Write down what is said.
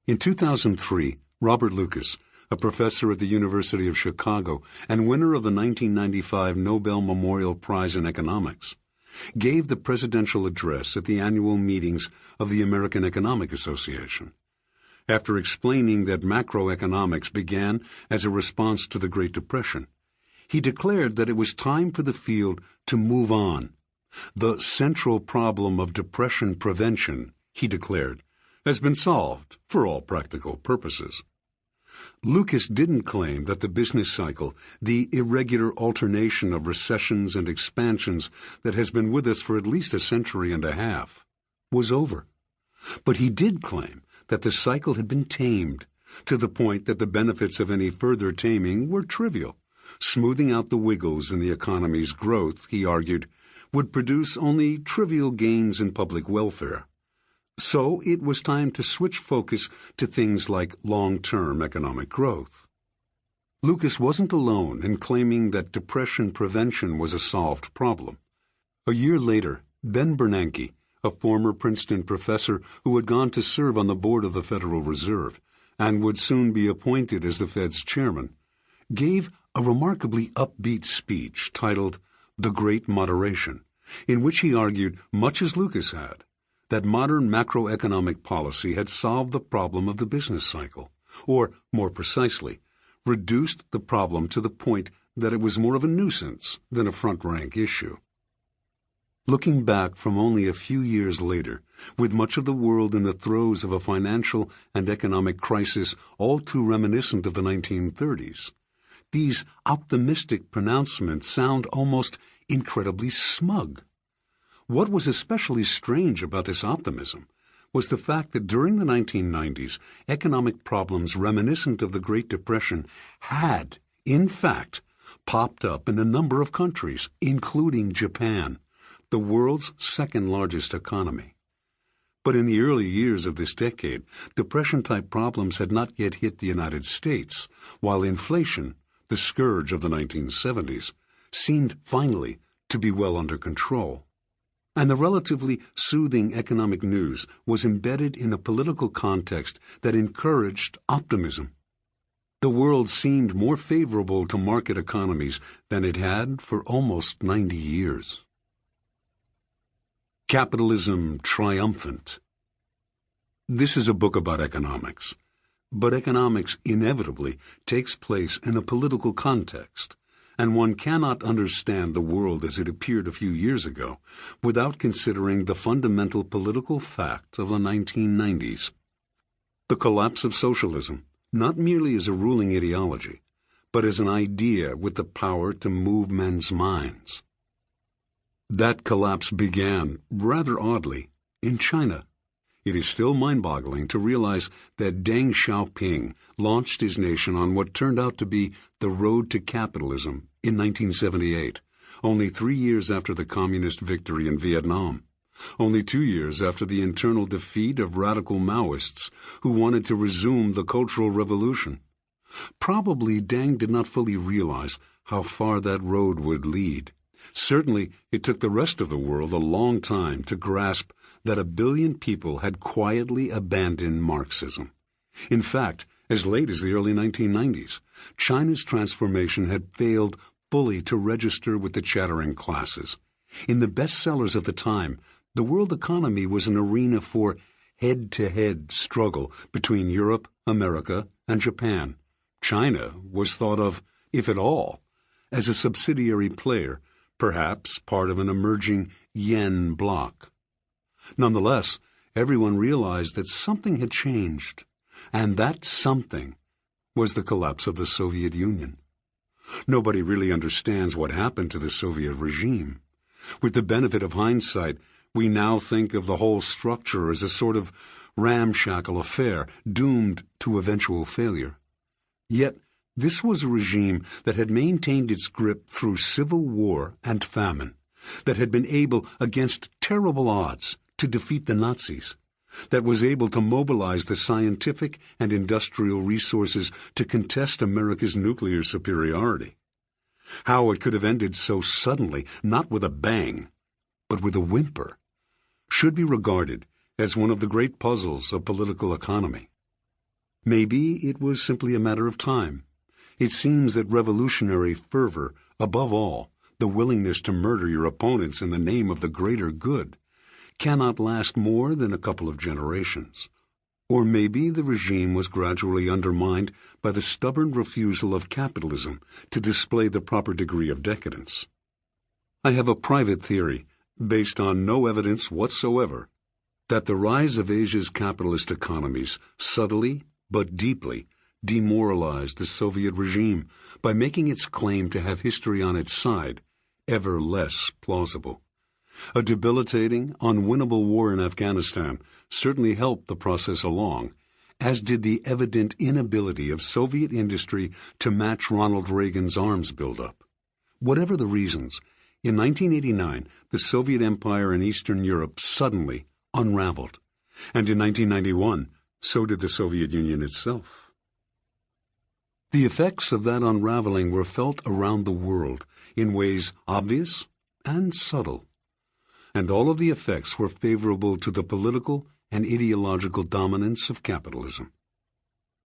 In 2003, Robert Lucas, a professor at the University of Chicago and winner of the 1995 Nobel Memorial Prize in Economics, gave the presidential address at the annual meetings of the American Economic Association. After explaining that macroeconomics began as a response to the Great Depression, he declared that it was time for the field to move on. The central problem of depression prevention, he declared, has been solved for all practical purposes. Lucas didn't claim that the business cycle, the irregular alternation of recessions and expansions that has been with us for at least a century and a half, was over. But he did claim that the cycle had been tamed, to the point that the benefits of any further taming were trivial. Smoothing out the wiggles in the economy's growth, he argued, would produce only trivial gains in public welfare. So it was time to switch focus to things like long-term economic growth. Lucas wasn't alone in claiming that depression prevention was a solved problem. A year later, Ben Bernanke, a former Princeton professor who had gone to serve on the board of the Federal Reserve and would soon be appointed as the Fed's chairman, gave a remarkably upbeat speech titled The Great Moderation, in which he argued, much as Lucas had, that modern macroeconomic policy had solved the problem of the business cycle, or, more precisely, reduced the problem to the point that it was more of a nuisance than a front-rank issue. Looking back from only a few years later, with much of the world in the throes of a financial and economic crisis all too reminiscent of the 1930s, these optimistic pronouncements sound almost incredibly smug. What was especially strange about this optimism was the fact that during the 1990s, economic problems reminiscent of the Great Depression had, in fact, popped up in a number of countries, including Japan, the world's second-largest economy. But in the early years of this decade, depression-type problems had not yet hit the United States, while inflation, the scourge of the 1970s, seemed finally to be well under control. And the relatively soothing economic news was embedded in a political context that encouraged optimism. The world seemed more favorable to market economies than it had for almost 90 years. Capitalism Triumphant. This is a book about economics, but economics inevitably takes place in a political context, and one cannot understand the world as it appeared a few years ago without considering the fundamental political fact of the 1990s. The collapse of socialism, not merely as a ruling ideology, but as an idea with the power to move men's minds. That collapse began, rather oddly, in China. It is still mind-boggling to realize that Deng Xiaoping launched his nation on what turned out to be the road to capitalism in 1978, only 3 years after the communist victory in Vietnam, only 2 years after the internal defeat of radical Maoists who wanted to resume the Cultural Revolution. Probably Deng did not fully realize how far that road would lead. Certainly, it took the rest of the world a long time to grasp that 1 billion people had quietly abandoned Marxism. In fact, as late as the early 1990s, China's transformation had failed fully to register with the chattering classes. In the bestsellers of the time, the world economy was an arena for head-to-head struggle between Europe, America, and Japan. China was thought of, if at all, as a subsidiary player, perhaps part of an emerging yen bloc. Nonetheless, everyone realized that something had changed, and that something was the collapse of the Soviet Union. Nobody really understands what happened to the Soviet regime. With the benefit of hindsight, we now think of the whole structure as a sort of ramshackle affair doomed to eventual failure. Yet, this was a regime that had maintained its grip through civil war and famine, that had been able, against terrible odds, to defeat the Nazis, that was able to mobilize the scientific and industrial resources to contest America's nuclear superiority. How it could have ended so suddenly, not with a bang, but with a whimper, should be regarded as one of the great puzzles of political economy. Maybe it was simply a matter of time. It seems that revolutionary fervor, above all, the willingness to murder your opponents in the name of the greater good, cannot last more than a couple of generations. Or maybe the regime was gradually undermined by the stubborn refusal of capitalism to display the proper degree of decadence. I have a private theory, based on no evidence whatsoever, that the rise of Asia's capitalist economies subtly but deeply demoralized the Soviet regime by making its claim to have history on its side ever less plausible. A debilitating, unwinnable war in Afghanistan certainly helped the process along, as did the evident inability of Soviet industry to match Ronald Reagan's arms buildup. Whatever the reasons, in 1989 the Soviet Empire in Eastern Europe suddenly unraveled, and in 1991 so did the Soviet Union itself. The effects of that unraveling were felt around the world in ways obvious and subtle, and all of the effects were favorable to the political and ideological dominance of capitalism.